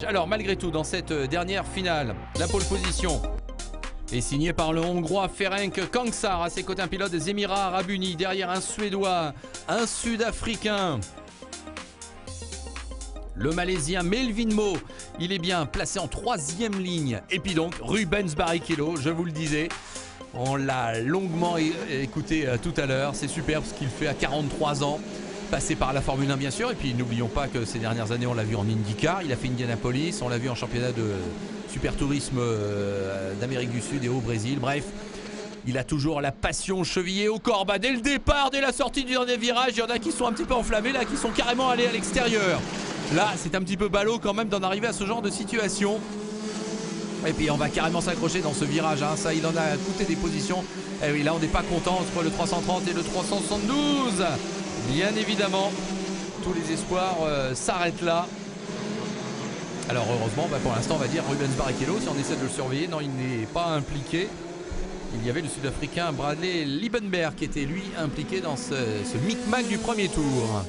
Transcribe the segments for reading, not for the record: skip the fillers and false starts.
Alors malgré tout, dans cette dernière finale, la pole position est signée par le Hongrois Ferenc Kangsar. À ses côtés un pilote des Émirats Arabes Unis. Derrière un Suédois, un Sud-Africain. Le Malaisien Melvin Mo, il est bien placé en 3e ligne. Et puis donc Rubens Barrichello, je vous le disais. On l'a longuement écouté tout à l'heure. C'est super ce qu'il fait à 43 ans. Passé par la Formule 1 bien sûr, et puis n'oublions pas que ces dernières années on l'a vu en IndyCar, il a fait Indianapolis, on l'a vu en championnat de super tourisme d'Amérique du Sud et au Brésil. Bref, il a toujours la passion chevillée au corps. Dès le départ, dès la sortie du dernier virage, il y en a qui sont un petit peu enflammés, là qui sont carrément allés à l'extérieur. Là c'est un petit peu ballot quand même d'en arriver à ce genre de situation. Et puis on va carrément s'accrocher dans ce virage, hein. Ça il en a coûté des positions. Et oui, là on n'est pas content entre le 330 et le 372. Bien évidemment, tous les espoirs s'arrêtent là. Alors heureusement, pour l'instant on va dire Rubens Barrichello, si on essaie de le surveiller, non il n'est pas impliqué. Il y avait le Sud-Africain Bradley Liebenberg qui était lui impliqué dans ce micmac du premier tour.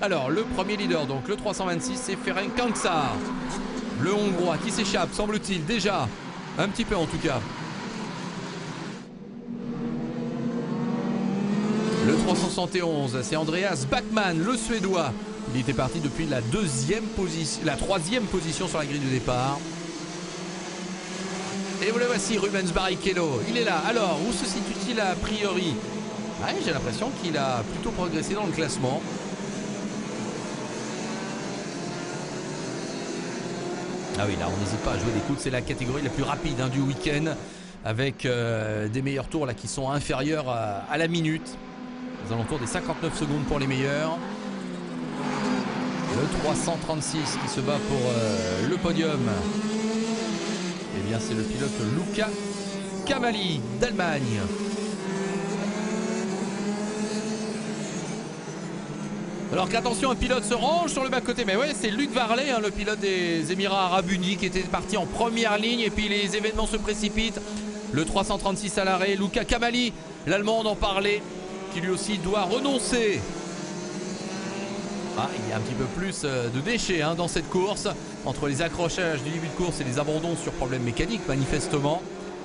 Alors le premier leader, donc le 326, c'est Ferenc Kangsar. Le Hongrois qui s'échappe, semble-t-il déjà, un petit peu en tout cas. Le 371, c'est Andreas Backman, le Suédois. Il était parti depuis la 3e position sur la grille de départ. Et vous le voici, Rubens Barrichello. Il est là. Alors, où se situe-t-il a priori? J'ai l'impression qu'il a plutôt progressé dans le classement. Ah oui, là, on n'hésite pas à jouer des coudes. C'est la catégorie la plus rapide du week-end. Avec des meilleurs tours là, qui sont inférieurs à la minute. Aux alentours des 59 secondes pour les meilleurs. Le 336 qui se bat pour le podium. Eh bien c'est le pilote Luca Kamali d'Allemagne. Alors qu'attention, un pilote se range sur le bas-côté. Mais ouais, c'est Luc Varley, le pilote des Émirats Arabes Unis, qui était parti en première ligne. Et puis les événements se précipitent. Le 336 à l'arrêt. Luca Kamali, l'Allemand, on en parlait, qui lui aussi doit renoncer. Il y a un petit peu plus de déchets dans cette course. Entre les accrochages du début de course et les abandons sur problème mécanique manifestement.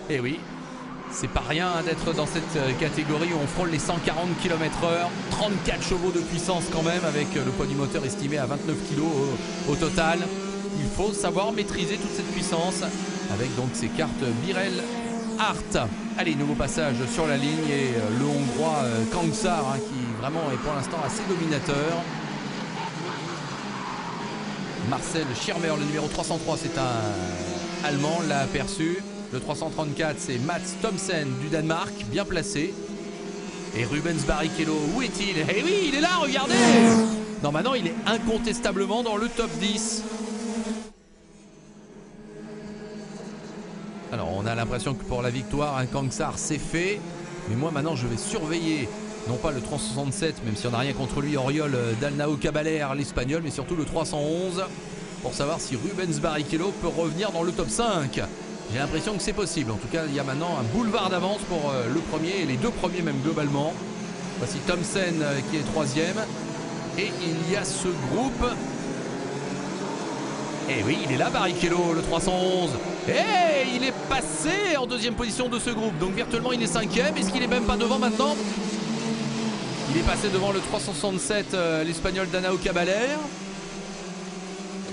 Et oui, c'est pas rien d'être dans cette catégorie où on frôle les 140 km/h. 34 chevaux de puissance quand même, avec le poids du moteur estimé à 29 kg au total. Il faut savoir maîtriser toute cette puissance avec donc ces cartes Birel Art. Allez, nouveau passage sur la ligne et le Hongrois Kangsar qui vraiment est pour l'instant assez dominateur. Marcel Schirmer, le numéro 303, c'est un Allemand, l'a aperçu. Le 334, c'est Mats Thomsen du Danemark, bien placé. Et Rubens Barrichello, où est-il? Eh oui, il est là, regardez! Non, maintenant, il est incontestablement dans le top 10. Alors on a l'impression que pour la victoire, Kangsar c'est fait. Mais moi maintenant je vais surveiller, non pas le 367, même si on n'a rien contre lui, Oriol Dalnao Caballer, l'espagnol, mais surtout le 311, pour savoir si Rubens Barrichello peut revenir dans le top 5. J'ai l'impression que c'est possible. En tout cas, il y a maintenant un boulevard d'avance pour le premier et les deux premiers même globalement. Voici Thomsen qui est 3e. Et il y a ce groupe. Et oui, il est là Barrichello, le 311. Et il est passé en 2e position de ce groupe. Donc virtuellement il est 5e. Est-ce qu'il est même pas devant maintenant? Il est passé devant le 367, l'espagnol Danao Caballer.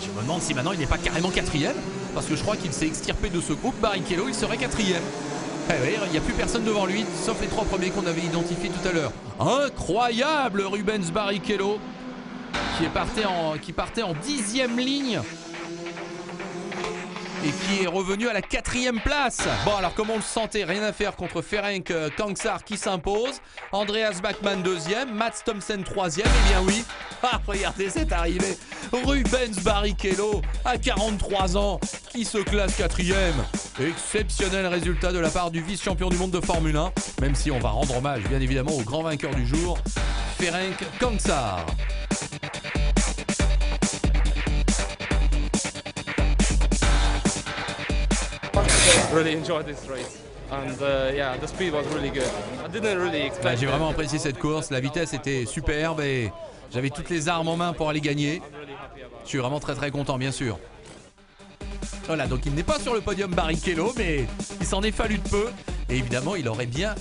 Je me demande si maintenant il n'est pas carrément 4e. Parce que je crois qu'il s'est extirpé de ce groupe. Barrichello, il serait 4e. Eh oui, il n'y a plus personne devant lui, sauf les 3 premiers qu'on avait identifiés tout à l'heure. Incroyable Rubens Barrichello qui partait en 10e ligne. Et qui est revenu à la 4e place. Bon, alors comment on le sentait? Rien à faire contre Ferenc Kangsar qui s'impose. Andreas Backman 2e, Mats Thomsen 3e. Eh bien oui, regardez, c'est arrivé. Rubens Barrichello à 43 ans qui se classe 4e. Exceptionnel résultat de la part du vice-champion du monde de Formule 1. Même si on va rendre hommage bien évidemment au grand vainqueur du jour, Ferenc Kangsar. Really enjoyed this race and yeah, the speed was really good. I didn't really expect. J'ai vraiment apprécié cette course, la vitesse était superbe et j'avais toutes les armes en main pour aller gagner. Je suis vraiment très content bien sûr. Voilà, donc il n'est pas sur le podium Barrichello, mais il s'en est fallu de peu. Et évidemment, il aurait bien